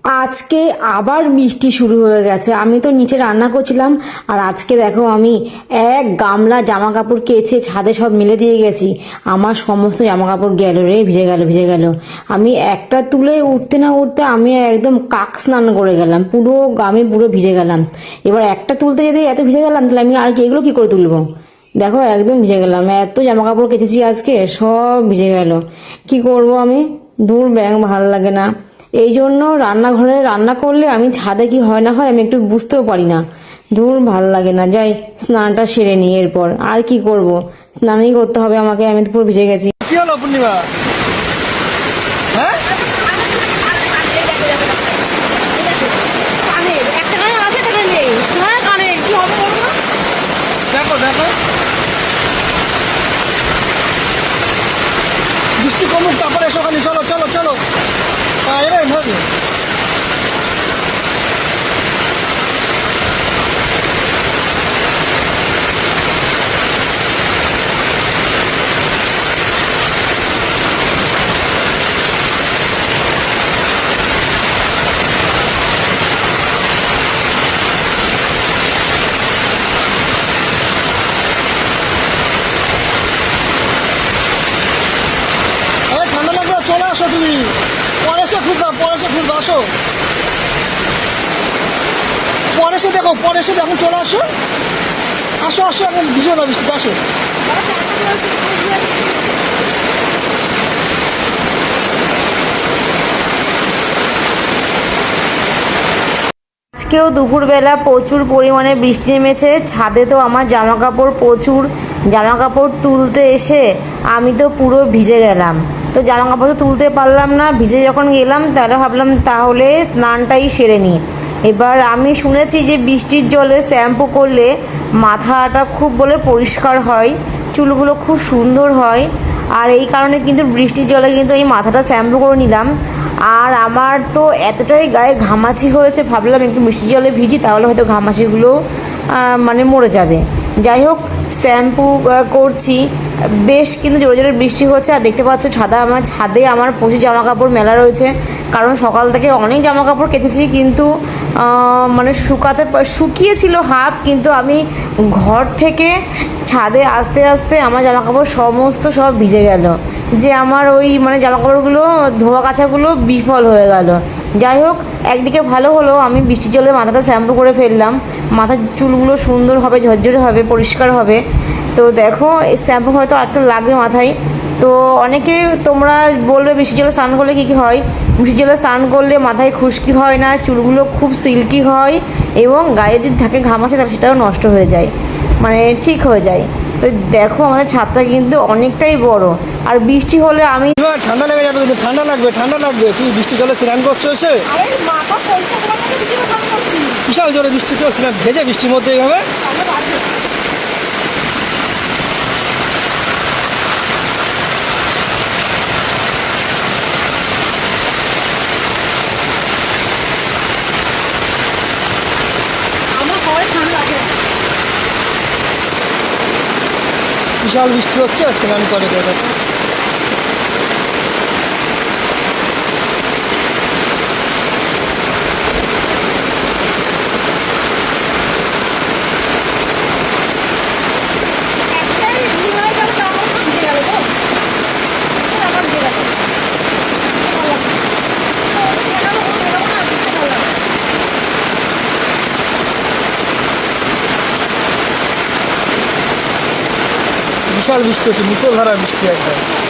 আজকে আবার বৃষ্টি শুরু হয়ে গেছে। আমি তো নিচে রান্না করছিলাম, আর আজকে দেখো আমি এক গামলা জামা কাপড় কেচে ছাদে সব মেলে দিয়ে গেছি। আমার সমস্ত জামা কাপড় গেল রে, ভিজে গেল। আমি একটা তুলে উঠতে না উঠতে আমি একদম কাক স্নান করে গেলাম, আমি পুরো ভিজে গেলাম। এবার একটা তুলতে যেতে এত ভিজে গেলাম, তাহলে আমি আর কি এগুলো কি করে তুলবো? দেখো একদম ভিজে গেলাম, এত জামা কাপড় কেচেছি আজকে, সব ভিজে গেল। কি করব আমি? দূর ব্যাং ভাল লাগে না। এই জন্য রান্নাঘরে রান্না করলে আমি ছাদে কি হয় না হয় আমি একটু বুঝতেও পারি না। ধুর ভাল লাগে না, যাই স্নানটা সেরে নিই, এরপর আর কি করব, স্নানই করতে হবে আমাকে, আমি তো পুরো ভিজে গেছি। কি হলো পূর্ণিমা? হ্যাঁ, দেখো দেখো, বৃষ্টি কমুক তারপরে এসো। ওখানে চলো চলো চলো, এবার ভাবে ঠান্ডা লাগবে, চলে আসো তুমি। পরে এসে খুঁজবো আসো। পরে এসে দেখো, চলে আসো। আসো আসো, এখন ভিজো না বৃষ্টিতে, আসো। আজকেও দুপুরবেলা প্রচুর পরিমাণে বৃষ্টি নেমেছে, ছাদে তো আমার জামা কাপড় প্রচুর। জামা কাপড় তুলতে এসে আমি তো পুরো ভিজে গেলাম। তো জামা কাপড় তো তুলতে পারলাম না, ভিজে যখন গেলাম তাহলে ভাবলাম তাহলে স্নানটাই সেরে নিই। এবার আমি শুনেছি যে বৃষ্টির জলে শ্যাম্পু করলে মাথাটা খুব বলে পরিষ্কার হয়, চুলগুলো খুব সুন্দর হয়। আর এই কারণে কিন্তু বৃষ্টির জলে কিন্তু এই মাথাটা শ্যাম্পু করে নিলাম। আর আমার তো এতটাই গায়ে ঘামাচি হয়েছে, ভাবলাম একটু মিষ্টি জলে ভিজি, তাহলে হয়তো ঘামাচিগুলো মানে মরে যাবে। যাই হোক, শ্যাম্পু করছি, বেশ কিন্তু জোরে জোরে বৃষ্টি হচ্ছে। আর দেখতে পাচ্ছ ছাদে আমার প্রচুর জামা কাপড় মেলা রয়েছে, কারণ সকাল থেকে অনেক জামা কাপড় কেচেছি, কিন্তু মানে শুকিয়েছিল হাফ, কিন্তু আমি ঘর থেকে ছাদে আস্তে আস্তে আমার জামা কাপড় সমস্ত সব ভিজে গেল, যে আমার ওই মানে জামা কাপড়গুলো ধোয়া কাচাগুলো বিফল হয়ে গেল। যাই হোক, একদিকে ভালো হলো আমি বৃষ্টির জলে মাথাটা শ্যাম্পু করে ফেললাম, মাথার চুলগুলো সুন্দর হবে, ঝরঝরে হবে, পরিষ্কার হবে। তো দেখো, এই শ্যাম্পু হয়তো আরেকটু লাগবে মাথায়। তো অনেকে তোমরা বলবে বৃষ্টির জলে স্নান করলে কী কী হয়। বৃষ্টির জলে স্নান করলে মাথায় খুশকি হয় না, চুলগুলো খুব সিল্কি হয়, এবং গায়ে যদি থাকে ঘামাচে তাহলে সেটাও নষ্ট হয়ে যায়, মানে ঠিক হয়ে যায়। তো দেখো আমাদের ছাদটা কিন্তু অনেকটাই বড়, আর বৃষ্টি হলে আমি ঠান্ডা লেগে যাবে, কিন্তু ঠান্ডা লাগবে। তুমি বৃষ্টি জলে স্নান করছো এসে? বিশাল জোরে বৃষ্টি চলছে, ভেজে বৃষ্টির মধ্যে এইভাবে। বিশাল বৃষ্টি হচ্ছে, আর স্নান করে দেখো। বিশাল বৃষ্টি হচ্ছে, মুষলধারা বৃষ্টি একদম।